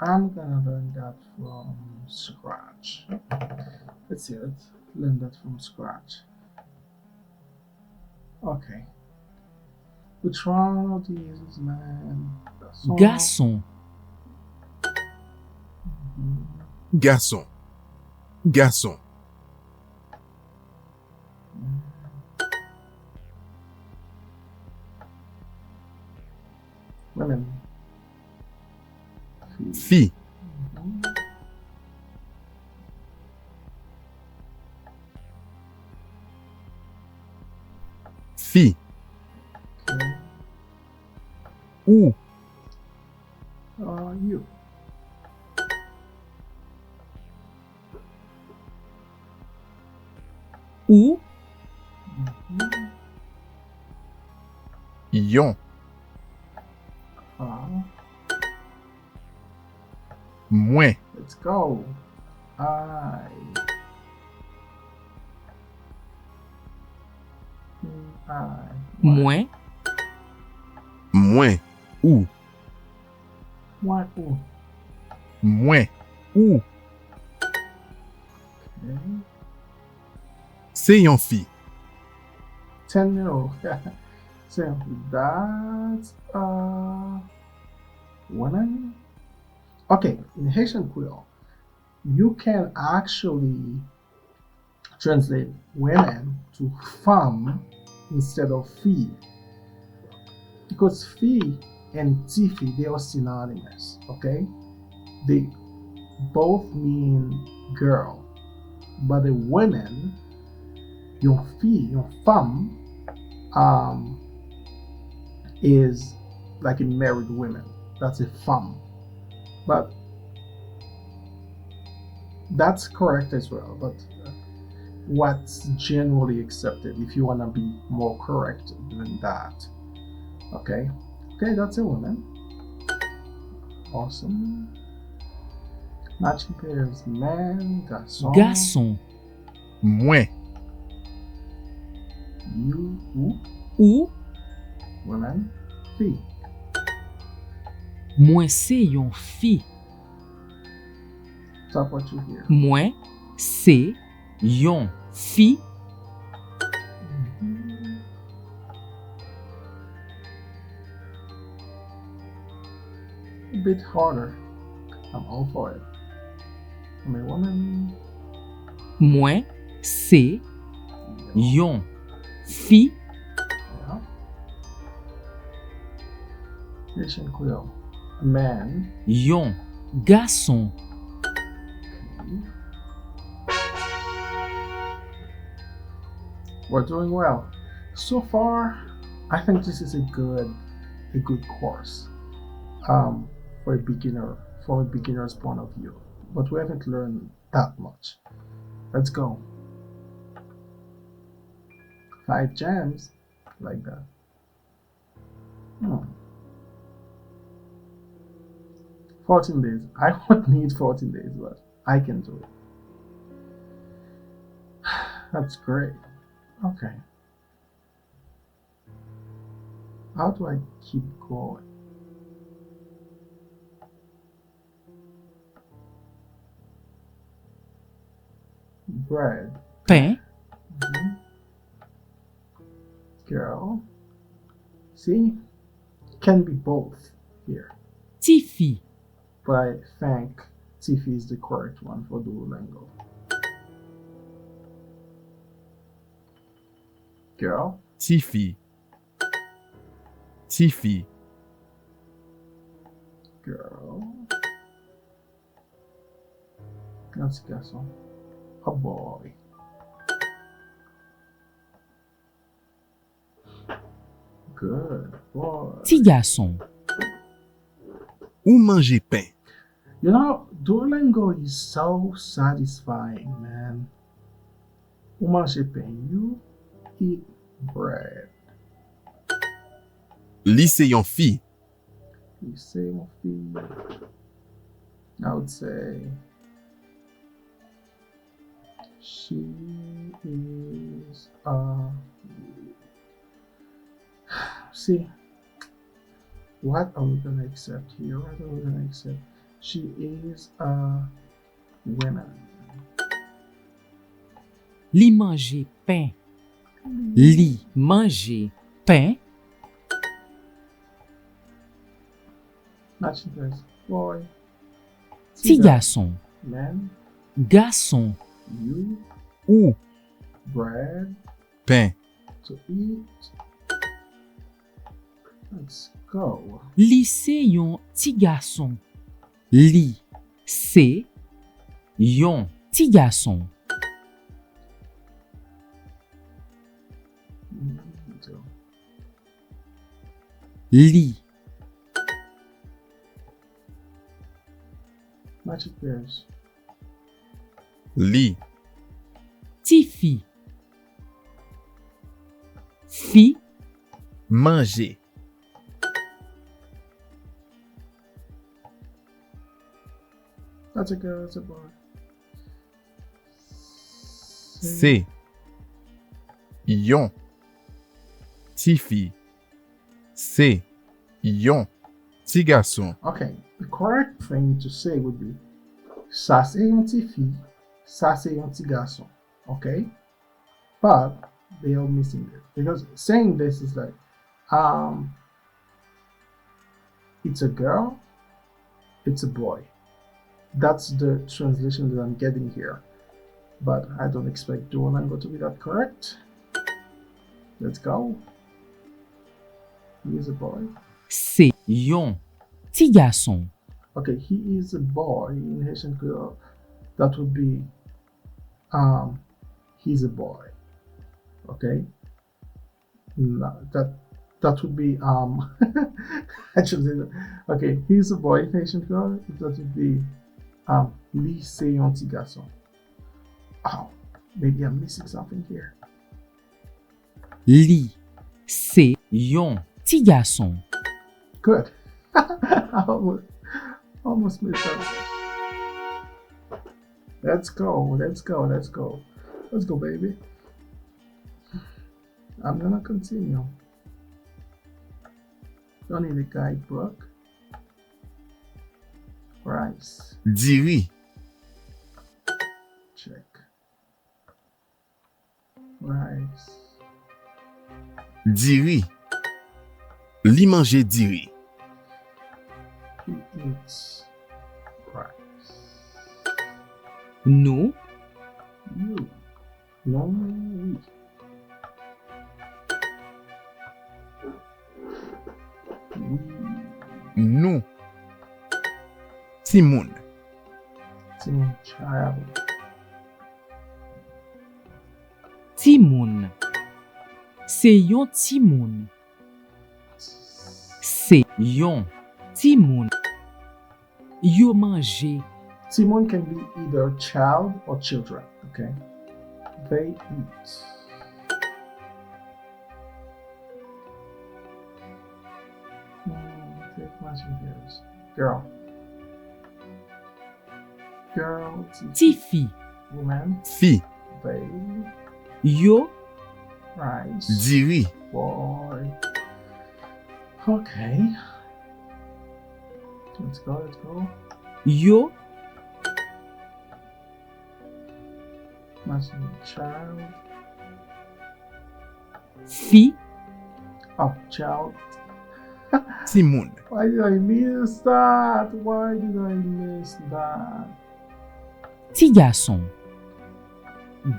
I'm gonna learn that from scratch. Let's see, let's learn that from scratch. Okay. Which one of these is man? Garçon. Garçon. Mhm. Garçon. Garçon. Women. Fille. Fille. Mhm. Fille. Okay. Où. You. Où. Mhm. Yon. Ah. Moins. Let's go. I. I. Moins. Moins. Où. What? Ooh. Moins. Où. Okay. C'est yon fille. 10-0. So that's women. Okay, in Haitian Creole, you can actually translate women to femme instead of fille because fille and tifi they are synonymous. Okay, they both mean girl, but the women, your fille, your femme, um, is like a married woman. That's a femme. But that's correct as well. But what's generally accepted, if you want to be more correct than that, okay? Okay, that's a woman. Awesome. Matching pairs man, garçon, Garçon. Moins. you, ou, Où. woman, fille. Moi c'est yon fi. Stop what you hear. Moi c'est yon fi. Mhm. A bit harder. I'm all for it. I'm a woman. Moi c'est yon fi. Yeah. Haitian Creole. Man. Yon garçon. We're doing well. So far, I think this is a good course for a beginner, from a beginner's point of view. But we haven't learned that much. Let's go. 5 gems like that. Hmm. 14 days. I won't need 14 days, but I can do it. That's great. Okay. How do I keep going? Bread. Pain. Mhm. Girl. See? Can be both here. Tifi. But I think Tiffy is the correct one for Duolingo. Girl. Tifi. Tifi. Girl. Let's guess on. A boy. Good boy. Ti garçon. Où manger pain? You know, Duolingo is so satisfying, man. Umashipen, you eat bread. Li c'est yon fille. You say mon fille. I would say she is see, what are we gonna accept here? What are we gonna accept? She is a woman. Li manje pain. Li manje pain. Matching pairs. Boy. Ti garçon. Man. Garçon. You. Ou Bread. pain. To eat. Let's go. Li se yon ti garçon. Li se yon ti garçon. So, Li matching pairs. Li ti fi. Fi manger. That's a girl, that's a boy. Se yon ti fi. Se yon ti garçon. Okay, the correct thing to say would be ça c'est un petit fille, ça c'est un petit garçon. Okay? But they are missing it. Because saying this is like it's a girl, it's a boy. That's the translation that I'm getting here. But I don't expect Duolingo to be that correct. Let's go. He is a boy. se yon ti garçon. Okay, he is a boy in Haitian Creole. That would be he's a boy. Okay? No, that would be I should say that. Okay, he's a boy in Haitian Creole. That would be li c'est un petit garçon. Oh, maybe I'm missing something here. Li se yon ti garçon. Good. I almost messed up. Let's go, let's go, let's go. Let's go, baby. I'm gonna continue. Don't need a guidebook. Rice. Diri. Check. Rice. Diri. Li manger diri. He eats rice. Nou You. No, we. We. Nou. Timoun. Team child. ti moun. Se yon ti moun. Se yon ti moun. Yo manje. Timon can be either child or children, okay? They eat. Take matching pairs. Girl. Girl, Ti fi. woman, Fi. they, Yo rice, Diri. boy. Okay. Let's go, let's go. yo Matching child. fi. Oh, child. Timoun. Why did I miss that? Why did I miss that? Ti garçon.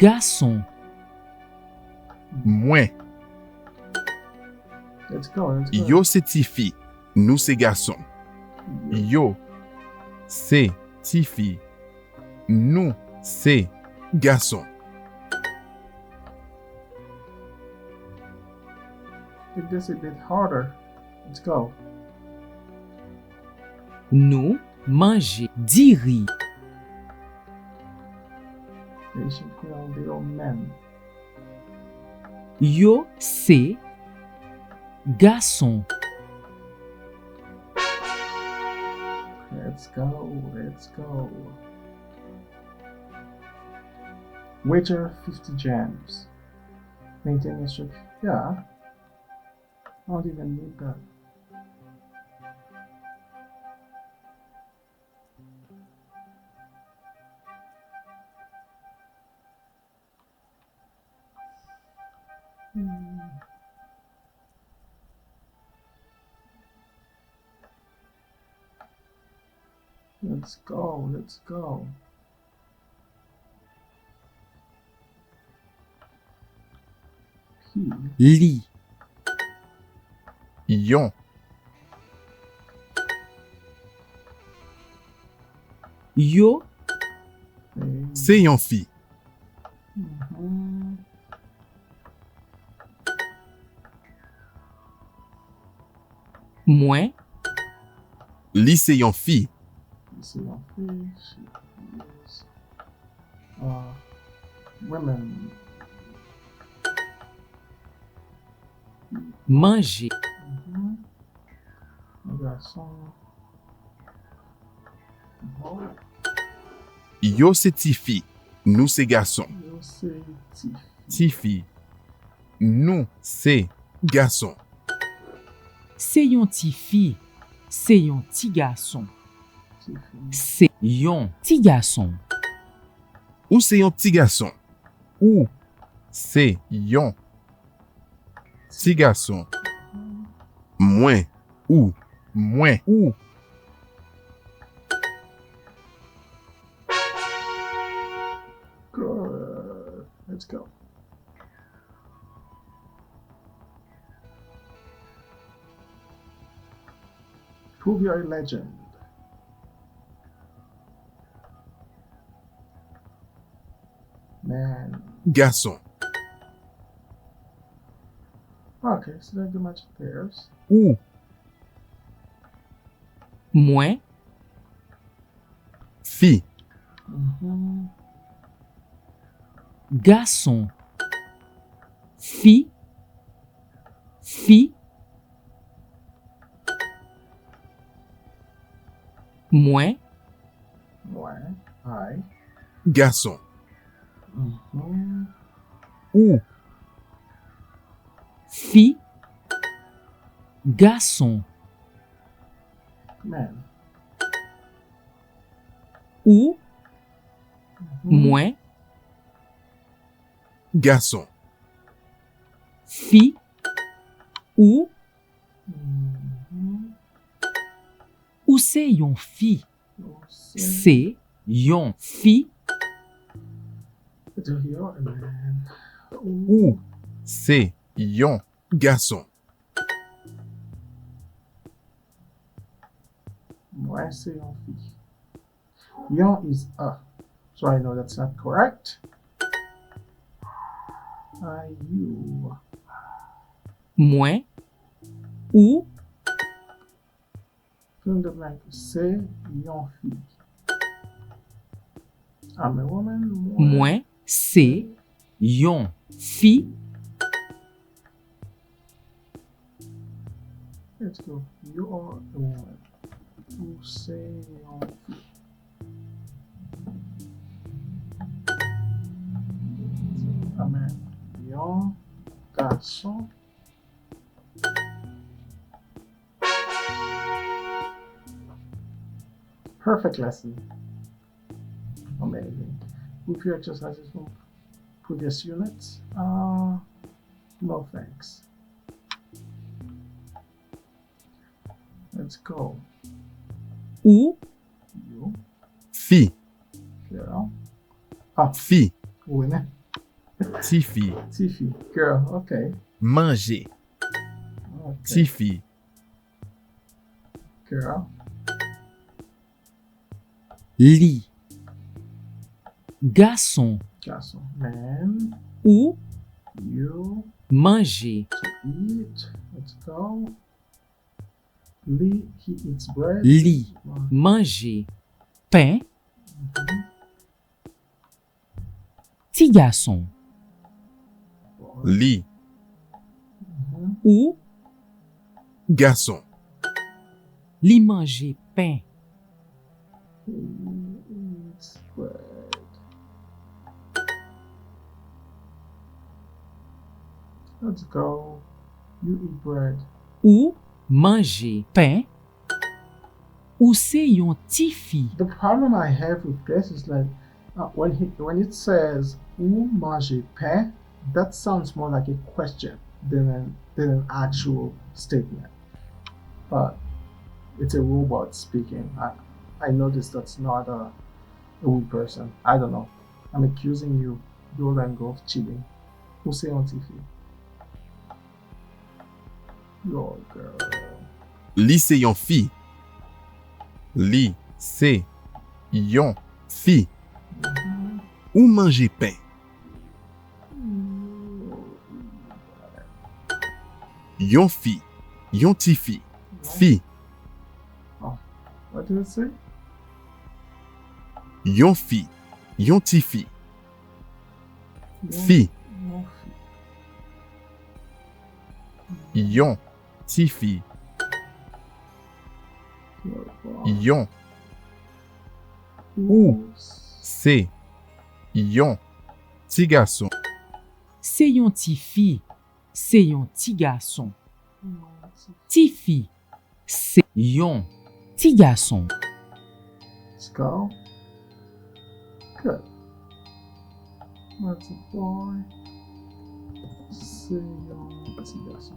Garçon. Mwen. Let's go, let's go. Yo se ti fi. Nou se garçon. Yo se ti fi. Nou se garçon. Make this a bit harder. Let's go. Nou manje diri. They should call the old men. Yo se garçon. Let's go, let's go. Waiter 50 gems. Maintain your streak. Yeah. I don't even need that. Let's go. Let's go. P. Li. Yon. Yo. A. Se yon fi. Mhm. Mwen. Li se yon fi. See your face. Yes. Women. Manje. Mhm. Un garçon. Oh, Yo se ti fi. Nou se gason. yo c'est Tiff. Ti fi. Nou se gason. Se yon ti fi. Se yon ti gason. Tiffy. Se yon ti gason. Ou se yon ti gason. Ou se yon ti gason. Mwen. Ou. Mwen. Ou. Good. Let's go. Prove you're a legend. Man. Gason. Okay, so they're the match pairs. Ou. Mwen. Fi. Mm-hmm. Gason. Fi. Fi. Mwen. Ouais. I. Gason. Mm-hmm. Ou. Fi. Gason. Man. Ou. Mm-hmm. Mwen. Gason. Fi. Ou. Mm-hmm. Ou se yon fi. Yo c'est. Se yon fi. Do you man? Ou se yon gason. Why say yon fi? Yon is a. So I know that's not correct. You. Mwen. Ou. Fill in the blank. Say yon fi. I'm a woman. Mwen. Se yon fi. Let's go. You are a woman. You say yon fi. I'm a young garçon. Perfect lesson. Amazing. Review exercises from previous units. No thanks. Let's go. Ou. You, Fi. girl. Fi. Women. Ti fi. Tiffy, girl. Okay. Manje. Okay. Ti fi. Girl. Li. Gason. Garçon. Man. Ou. You. Manje. To eat. Let's go. Lee, he eats bread. Li. Manje. Pain. Mhm. Ti gason. Li. Mhm. Ou. Gason. Li manje pain. He eats bread. Let's go. You eat bread. Ou manje pain. Ou se yon ti fi. The problem I have with this is like when it says "ou mange pain," that sounds more like a question than an actual statement. But it's a robot speaking. I noticed that's not a weak person. I don't know. I'm accusing you, Duolingo, of cheating. Who say on TV? Your girl. Li se yon fi. Li se yon fi. Ou manje pain. Yon fi. Yon ti fi. Fi. What did it say? Yon fi. Yon ti fi. Fi. Yon ti fi. Yon. Ou se yon ti garçon. Se yon ti fi, se yon ti garçon. Ti fi, se yon ti garçon. Let's go. Good. That's a boy. C'est un petit garçon.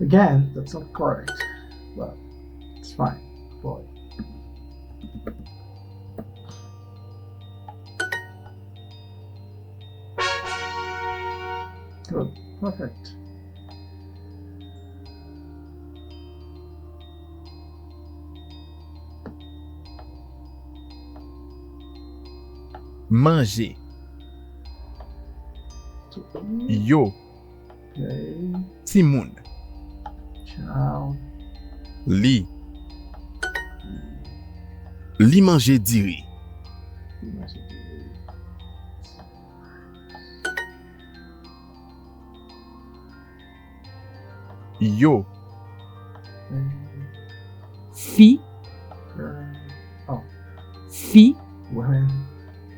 Again, that's not correct, but it's fine. Boy. Good. Perfect. Manger. To Yo. play, Ti moun. child, Li. Li manje diri. Yo. Fi, oh, fi when,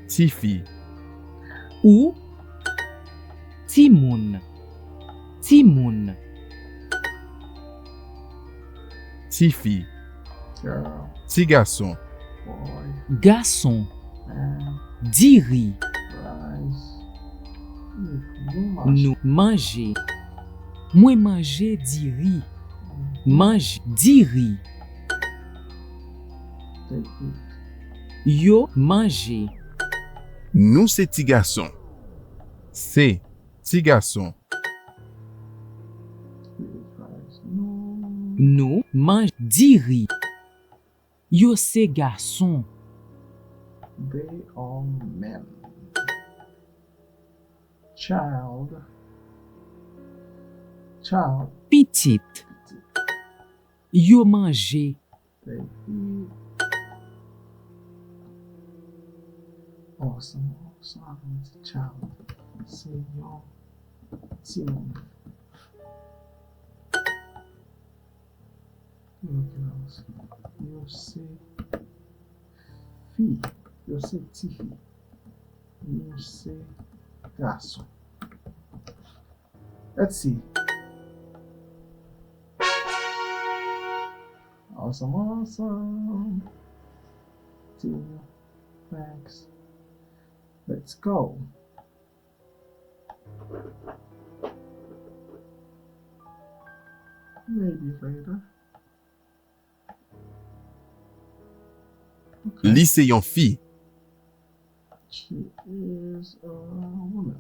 Ti fi. ou ti moun. Ti moun. Ti fi. girl, Ti garçon. boy, Garçon. man, Diri. rice, Nou manje. Mwen manje diri. Mange diri. they eat, Yo manje. Nou se ti garçon. Se ti garçon. rice, no, Nou manje diri. Yo se garçon. they are men. Child, child, Pitit. Yo manje. they eat. Awesome, awesome, it's a child. Senor, Simon. Look at us. You say fi. You say tifi. You say garçon. Let's see. Awesome, awesome. Tina, thanks. Let's go. Maybe later. Okay. Li se yon fi. She is a woman.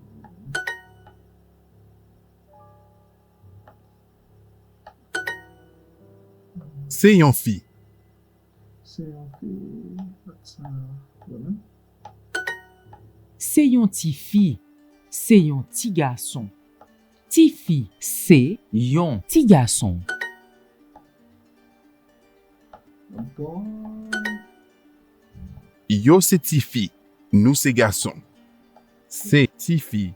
Se yon fi. Selfie. That's a woman. Se yon ti fi, se yon ti garçon. Ti fi, se yon ti garçon. A boy. Yo se ti fi. Nou se garçon. Se ti fi.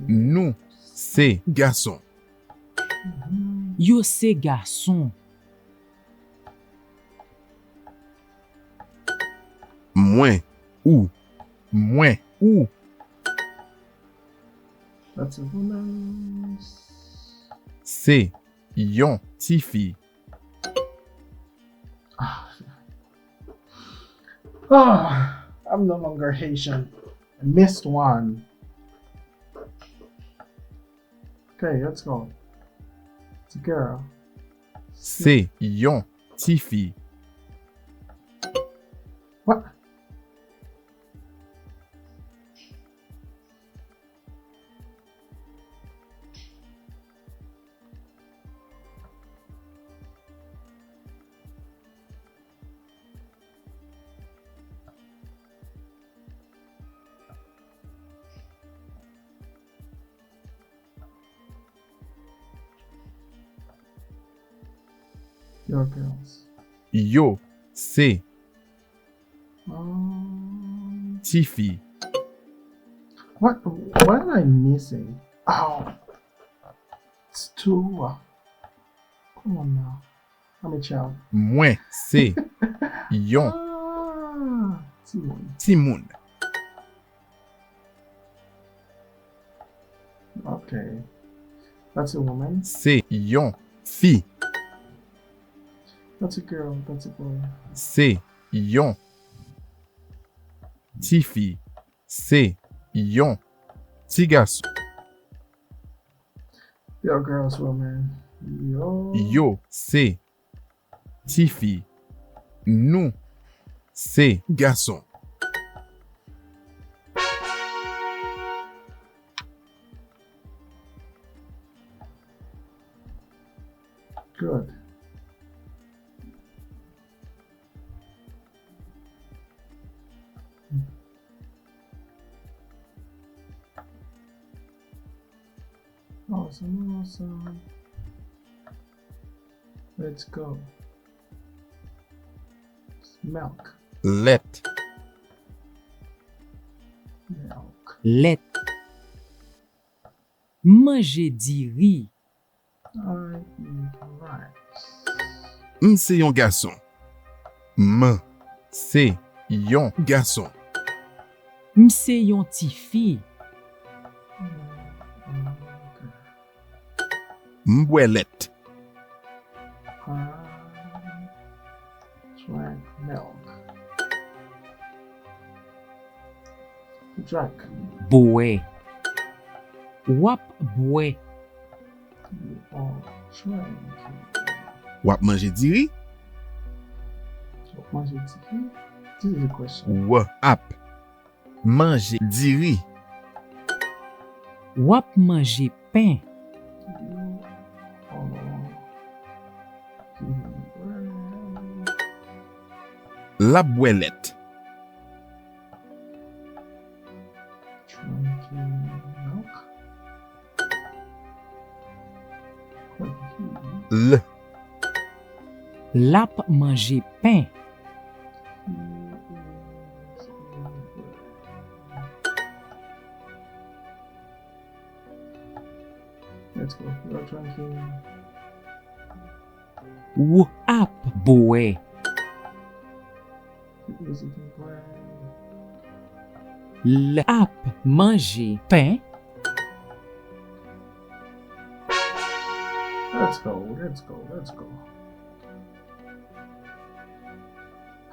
Nou se garçon. Yo se garçon. Mwen ou. Mwen ou. That's a woman. Se yon ti fi. Ah, I'm no longer Haitian. I missed one. Okay, let's go. It's a girl. Se yon Ti fille. What? Your girls. Yo, c'est ti fille. What am I missing? Oh, it's too. Come on now. I'm a child. Moi, c'est yon Timon. ti moun. Okay. That's a woman. C'est yon fille. That's a girl. That's a boy. C'est yon ti fille. C'est yon ti garçon. Yo, girls, woman. Yo. Yo, c'est ti fille. Nous, c'est garçon. Good. Awesome, awesome. Let's go. Milk. Let, Milk. Let. Manger di riz. I eat rice. c'est yon garçon. C'est yon garçon. M'se yon ti fi. M'boelet. I drank milk. Drank. Boue. Wap boue. You are drinking. Wap manje diri? What was it? This is a question. Wap manje diri. Wap manje pain. La boelet. Drinking milk. L, Lap manje pain. Let's go. You're drinking. Wap boue. Is it in bread? Lap manje pain. Let's go. Let's go. Let's go.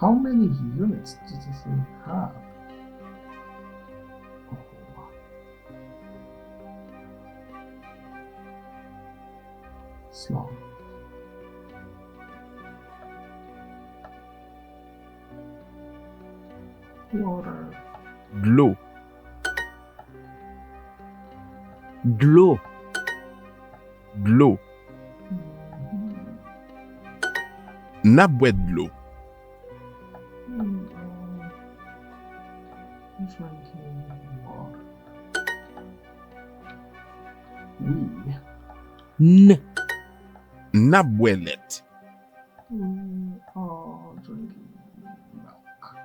How many units does this thing have? Oh. Small. Water. Glo, Glo. glo. Na bwet glo. Drinking water. We. N. Na bwelet. We are drinking milk.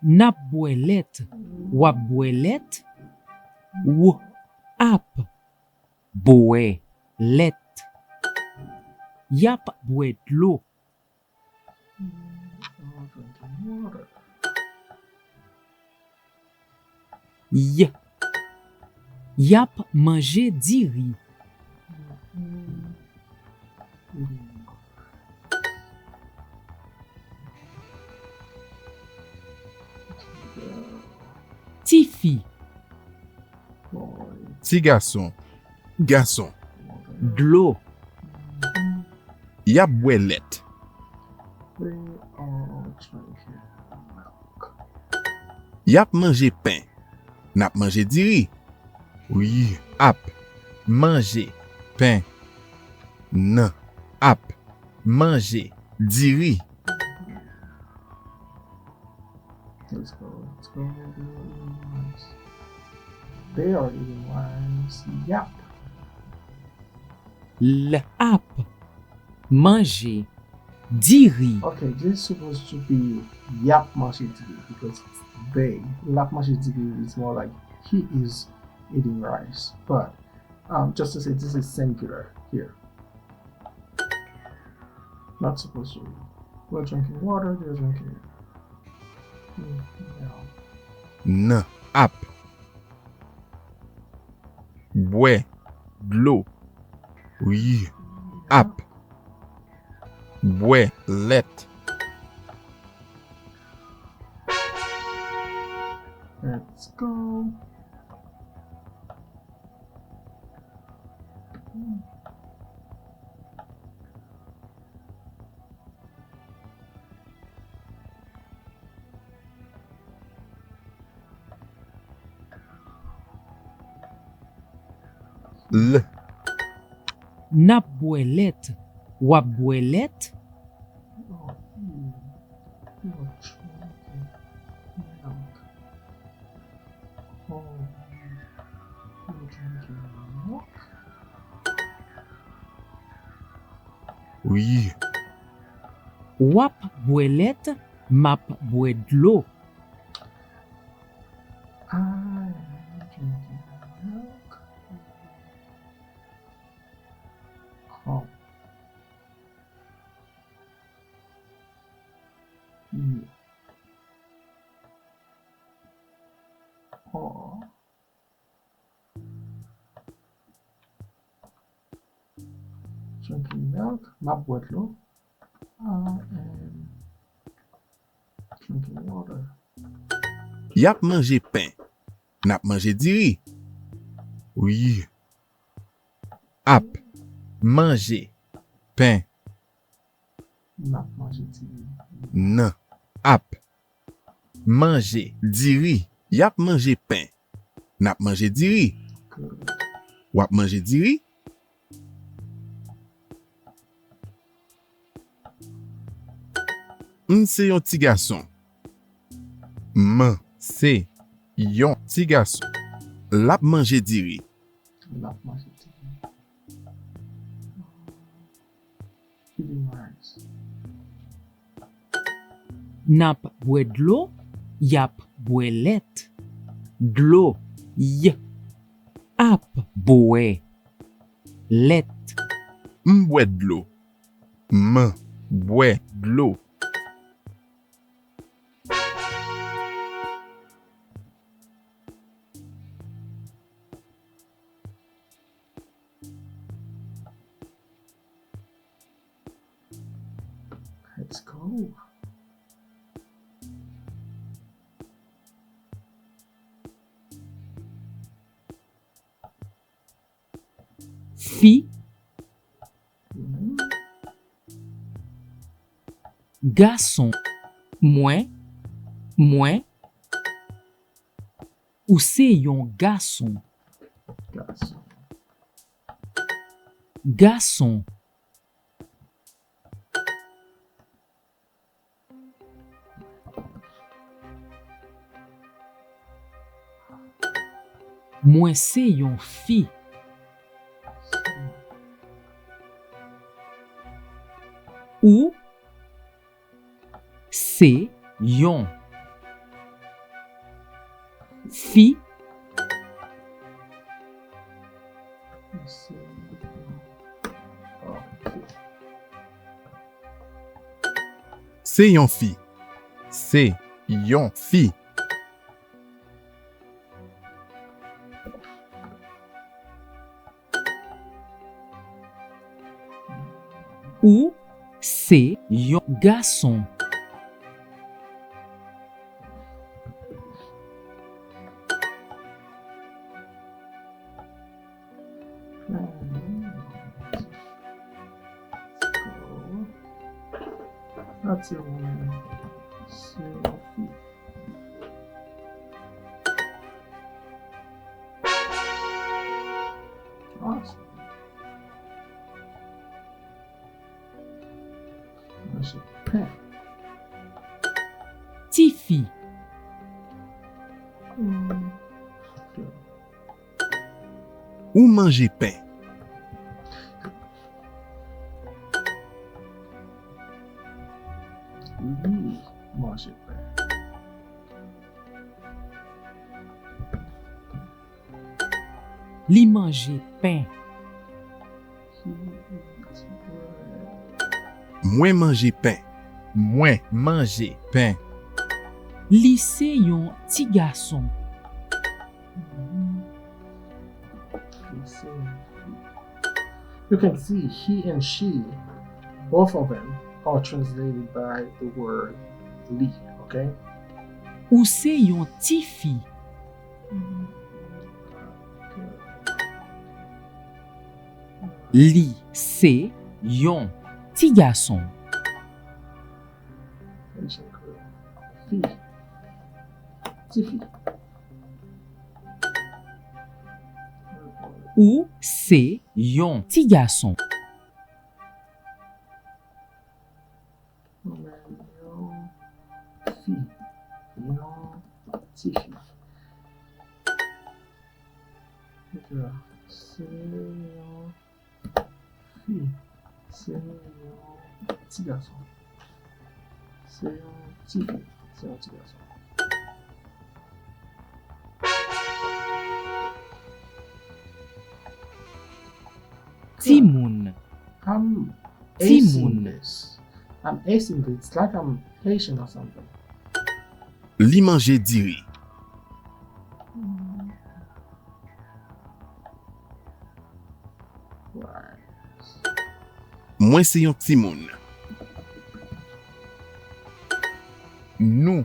Nap boelet. Wap boelet. Wap boue let. Yap boue d'lo. We are drinking water. Yap manje di riz. Ti fi. Boy. Ti garçon. Garçon. D'lo. Yap bwe let. They are drinking milk. Yap manje pain. Nap manje diri. Oui, ap manje pain. Nan, ap manje diri. Let's go. They are eating rice. They are eating rice. Yap. L ap manje diri. Okay, this is supposed to be yap mashidiri because it's they. Lap mashidiri is more like he is eating rice. But just to say this is singular here. Not supposed to be. We're drinking water, they're drinking milk. Nan, ap bwe dlo. Oui, ap bwe let. Let's go. L, Nap bwelet. Wap bwelet. Oh, you are drinking milk. Oh, you're drinking milk. oui, Wap bwelet. Map bwedlo. I am drinking milk. Oh. You are drinking milk. Map wetlo. I am drinking water. yap manje pain. Nap manje diri. Oui, ap manje pain. Map mashidiri. Nan, ap manje diri. Yap manje pain. Nap manje diri. Good. Wap manje diri. Se yon ti gason. Man se yon ti gason. Lap manje diri. Map mashidiri. Eating rice. Nap bwedlo. Yap bwelet. Dlo. Y. Ap bwe. Let. Mbwe dlo. Man bwe dlo. Let's go. Fi. Gason. Mwen. Ou se yon gason. Gas. Gason. Mwen se yon fi. Ou se yon fi. Se yon fi. Se yon fi. Ou se yon gason. That's your one. Sophie. Awesome. There's a pen. Ti fi. Good. Ou manger pain. Lui manger pain. Li manje pain. He eats bread. Mwen manger pain. Mwen manger pain. Li se yon ti gason. You can see he and she, both of them, are translated by the word li, okay? Ou se yon ti fi. Li se yon ti gason. Fi. Tiffy. Ou se yon ti gason. Fi. Tiffy. C'est fi. C'est petit garçon. C'est un petit fi. C'est un petit garçon. Ti moun. I'm Timoun. acing this. I'm acing this. It's like I'm Haitian or something. Li manger diri. Right. Mwen se yon ti moun. Nou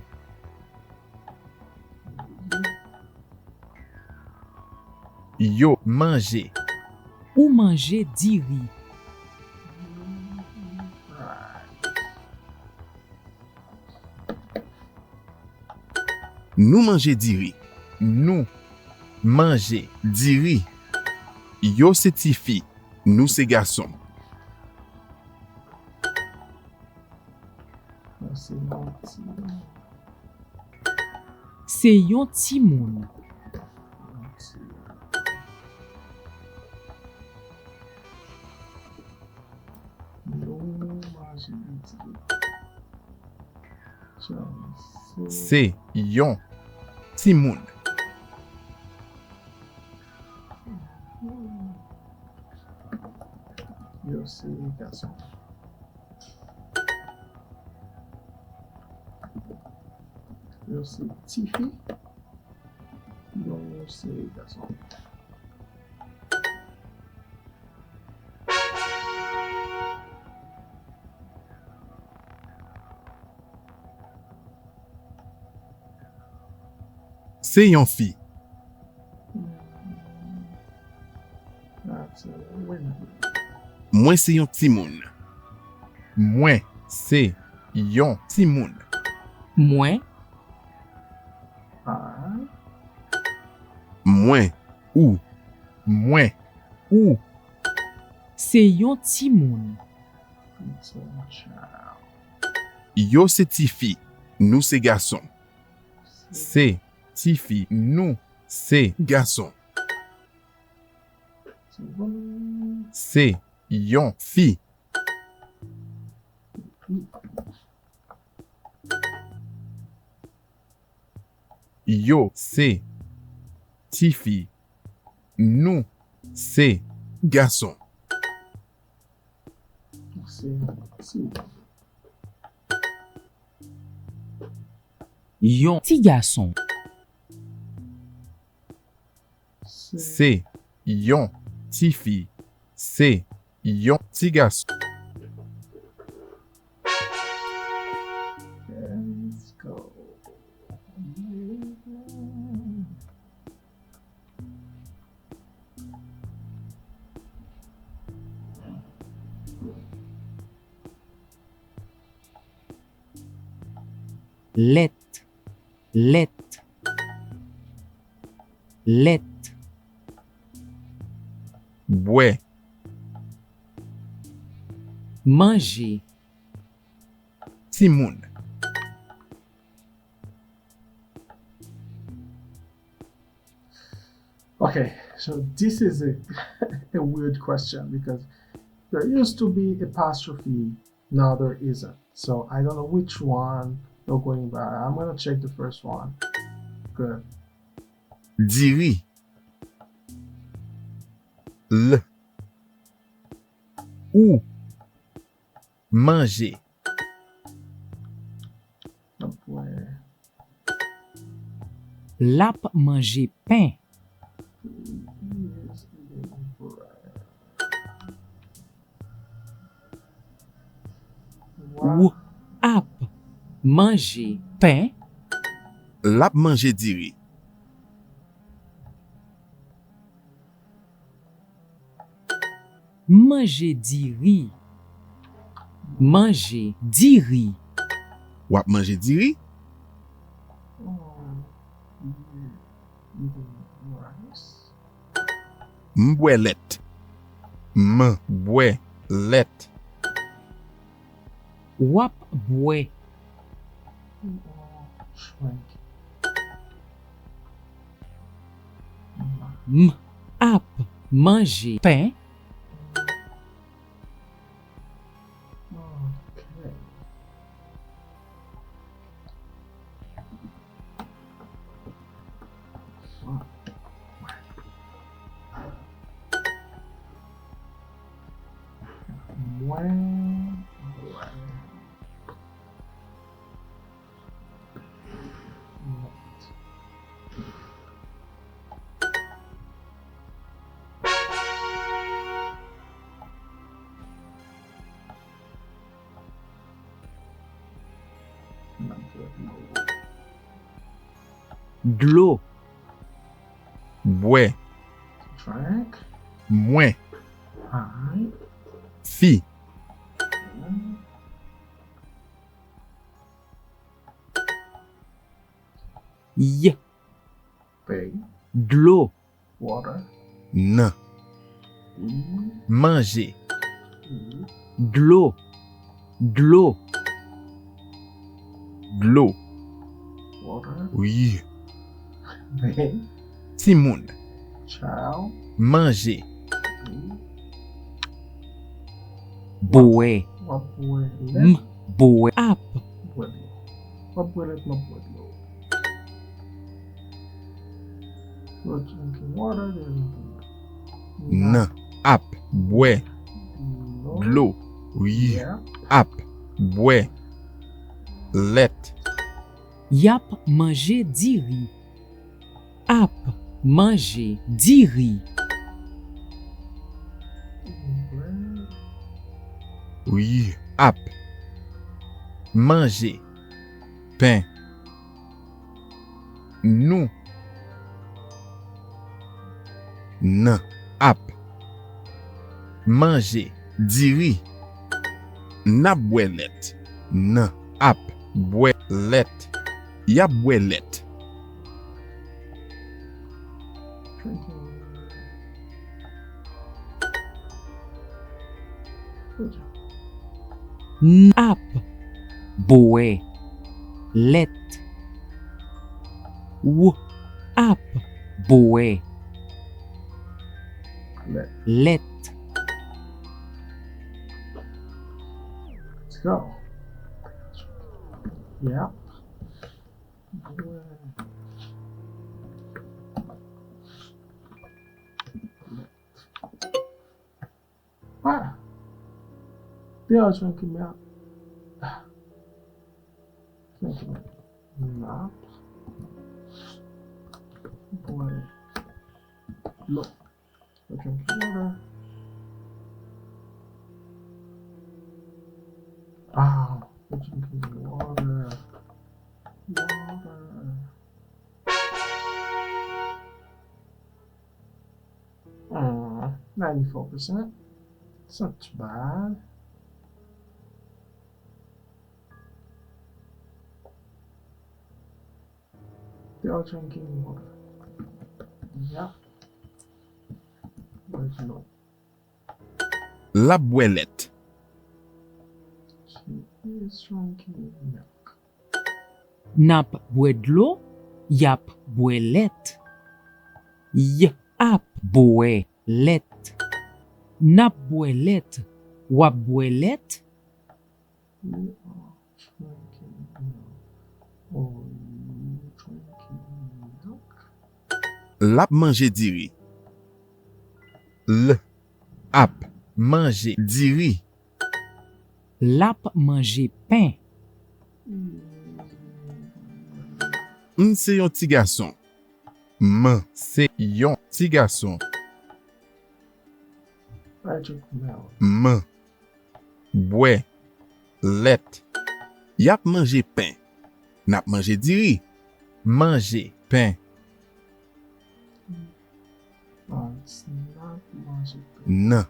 yo manger. Ou manje diri. Nou manger diri. Nou manger diri. Yo se ti fi. Nou se garçon. C'est mon petit. Se yon ti moun. Se yon ti moun. Yo c'est garçon. Yo c'est petit fille. Yo c'est garçon. Se yon fi. That's a women. Mwen se yon ti moun. Mwen se yon ti moun. Mwen. I. Mwen ou. Mwen ou. Se yon ti moun. It's a child. Yo se ti fi. Nou se garçon. Se ti fi. Nou se garçon. It's a woman. Se yon fi. Yo se ti fi. Nou se garçon. C'est Yon ti gason. Se yon ti fi. Se yon ti garçon. Let's go. let, let, let, Boué. manger, Timoun. Okay, so this is a, a weird question because there used to be apostrophe, now there isn't. So I don't know which one you're going by. I'm gonna check the first one. Good. Diri. L. Ou. Manger. Ouais. lap manger pain, ou ap manger pain, Lap manger diri. manger di riz, manger di riz, Wap manger diri. Mbouelet. Mbouelet. wap bwe, Shrink. m ap manger pain, Okay. When d'lo, Boué. Drink. Moins. I. Fi. y, Pay. d'lo, Water. Nan. E. Manger. E. d'lo, d'lo, Glou. Water. Oui. Pay. Timoun. Child. Manger. E. bwe, What boy? m bwe, ap Pueblo. What pueblo? No pueblo. You're drinking water. They're drinking. Nan. Ap. Boué. No. Glou. Oui. Yeah. Ap. Boué. Let. yap manger di riz, ap manger di riz, Bread. Oui. Ap. Manger. Pain. Nou. Nan. Ap. Manger. Diri. Na bouelet. Nan. Ap. Bouelet. Ya bouelet. Drinking. Good job. ap bwe, let, ou ap bwe, Let. let, Let's go. Yeah. Ah. They are drinking milk. Drinking milk. Boy. Look. They're drinking water. Ah, they're drinking water. Water. 94%. It's not too bad. They are drinking water. Yeah. Where's no? La boîte. She is drinking milk. Nap bwe d'lo, yap bwe let. Y ap bwe let. Nap bwe let, wap bwe let. We are drinking milk. Oh, you drinking milk? Lap manje diri. L. Ap manje diri. Lap manje pain. Se yon ti garçon. Se yon ti garçon. I drink milk. Bwe let. Yap manje pain. Nap manje diri. Manje pain. It's not much. Nan.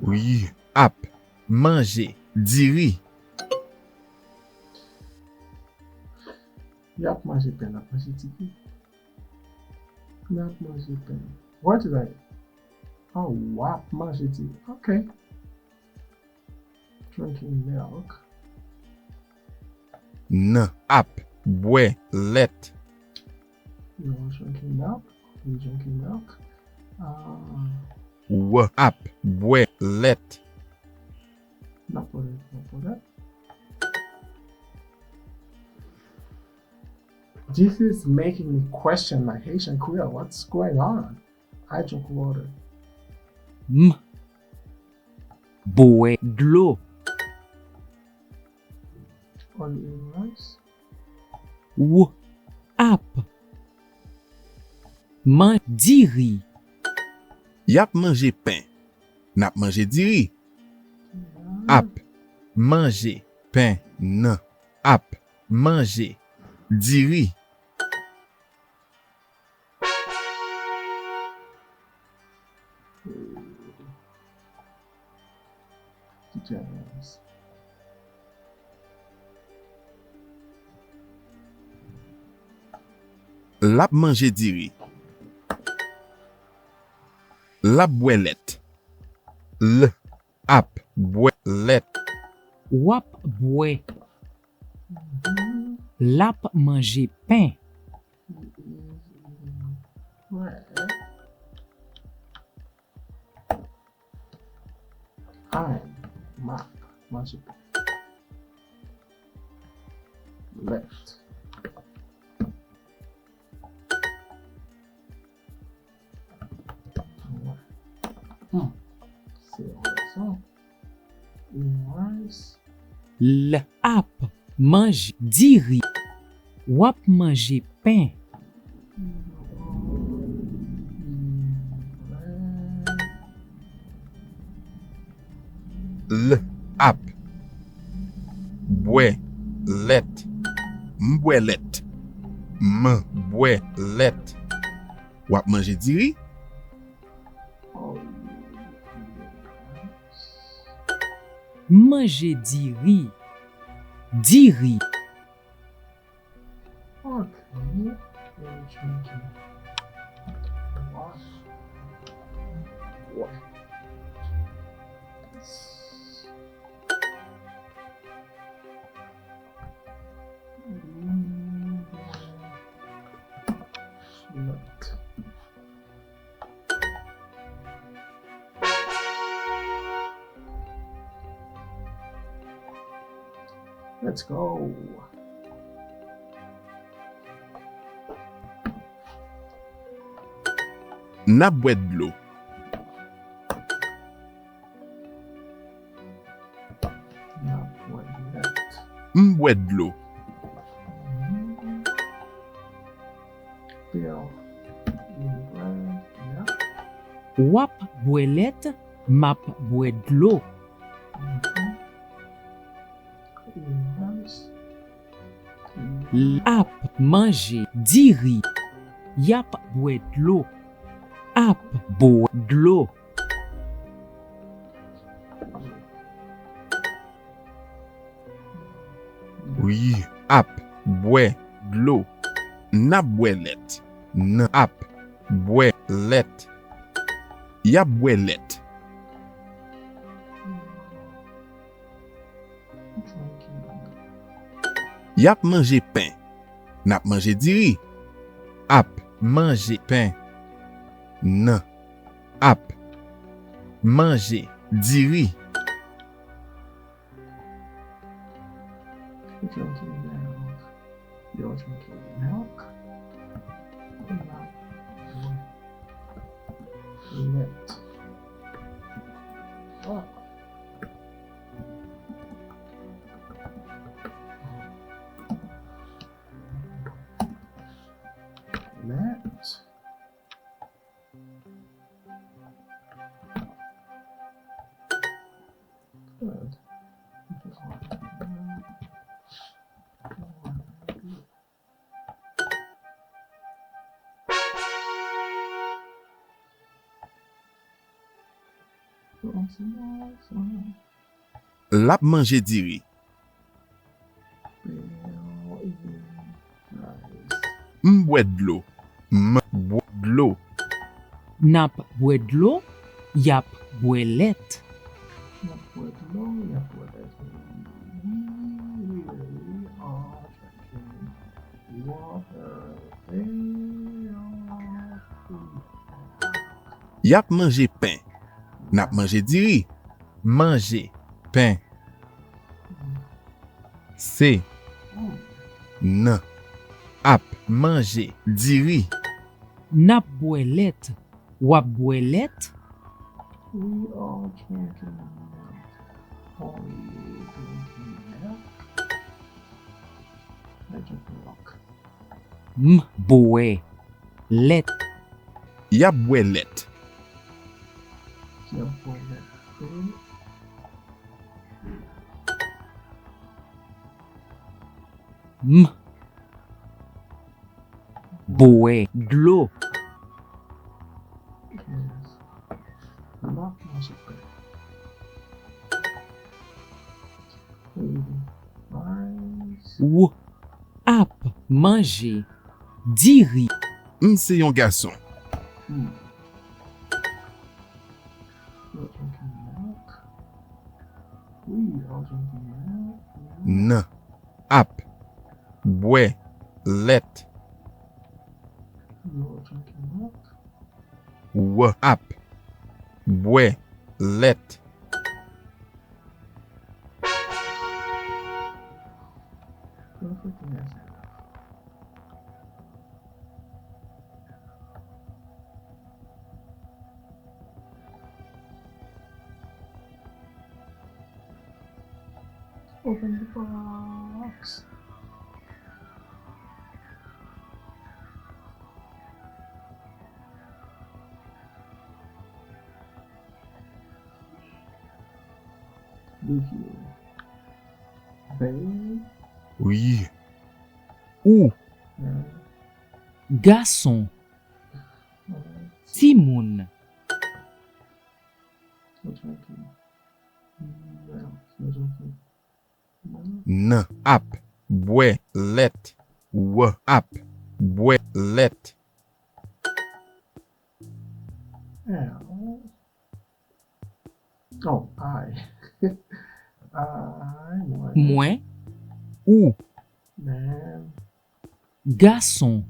Oui. Ap manje diri. Yap manger pen, yap manger TV. Yap manger pen. What did I? Oh, wap manger TV. Okay. Drinking milk. Nan. Ap bwe let. You're drinking milk. You're drinking milk. Ou ap bwe let. Not for that. Not for that. This is making me question my Haitian Creole. What's going on? I drink water. Bwe d'lo. Are you eating rice? Ou ap man diri. Yap manje pain. Nap manje diri. Ap manje pain. Nan. Ap manje diri. Degenerates. Lap manje diri. Lap bwe let. L. Ap bwe let. Wap bwe. Lap manje pain. Right. I'm map. Magic. Left. C'est ça. Rice. L ap manje diri. Wap manje pain. L. Ap bwe let. Mbwe let. Bwe let. Wap manje diri. Manje diri. Diri. Okay. We're drinking water. What? Look. Let's go. Nap bwe d'lo. Now what left? Mbwe d'lo. Bill. Yeah. Wap bwe let. Map bwe d'lo. Rice. L ap manje diri. Yap bwe d'lo. Ap bwe d'lo. Oui, ap, bwe, l'eau. N'a bwe let. N, ap, bwe, let. Yap bwe let. Yap manje pain. Nap manje diri. Ap, manje pain. N, ap, manje diri. Drinking milk. You're drinking milk. Let. Oh. Let. Good. Lap manje diri. M'bwe d'l'eau. M'bwe d'l'eau. Nap bwe d'lo, yap bwe let. Yap manje pain. Nap manje diri. Manje pain. Se. N. Ap manje diri. Nap bwe let, wap bwe let. We are drinking milk. Are you drinking milk? I drink milk. M bwe let. Yap bwe let. Yeah, boy, that. M bwe d'lo. Yes. Not much of it. Rice. Ou ap manje diri. M'se yon garçon. You're drinking milk. We are drinking milk. N. Ap. Bwe. Let. You're drinking milk. W. Ap. Bwe. Let. Perfect answer. Open the box. Review. They. Oui. Ou. Garçon, timoun. You're drinking milk. You're drinking milk. N. Ap. Bwe. Let. W. Ap. Bwe. Let. L. Oh, I. Mwen, Ou. Man. garçon,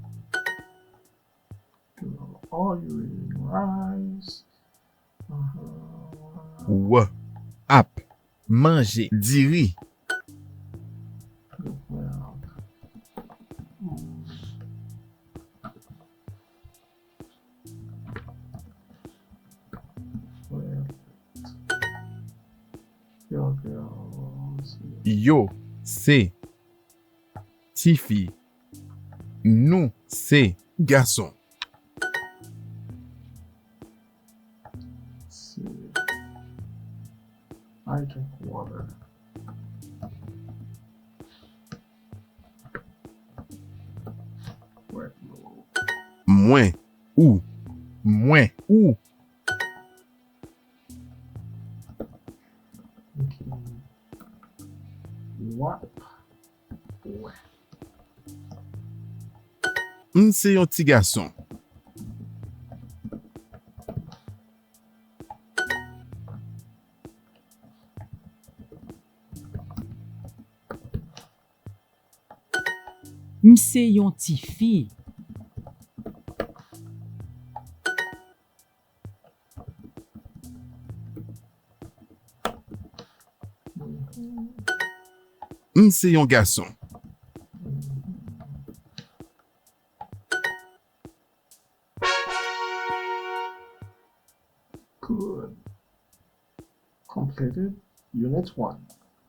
Are you eating rice? W. Ap. Manje diri. Well. Well. Your girls. Yo. Se. Ti fi. Nou. Se. Garçon. See. I drink water. Wet low. Mwen. Ou. Mwen. Ou. Okay. What? Ouais. C'est yon ti garçon. C'est yon ti fi. C'est yon garçon. Good. Completed Unit 1.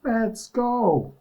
Let's go!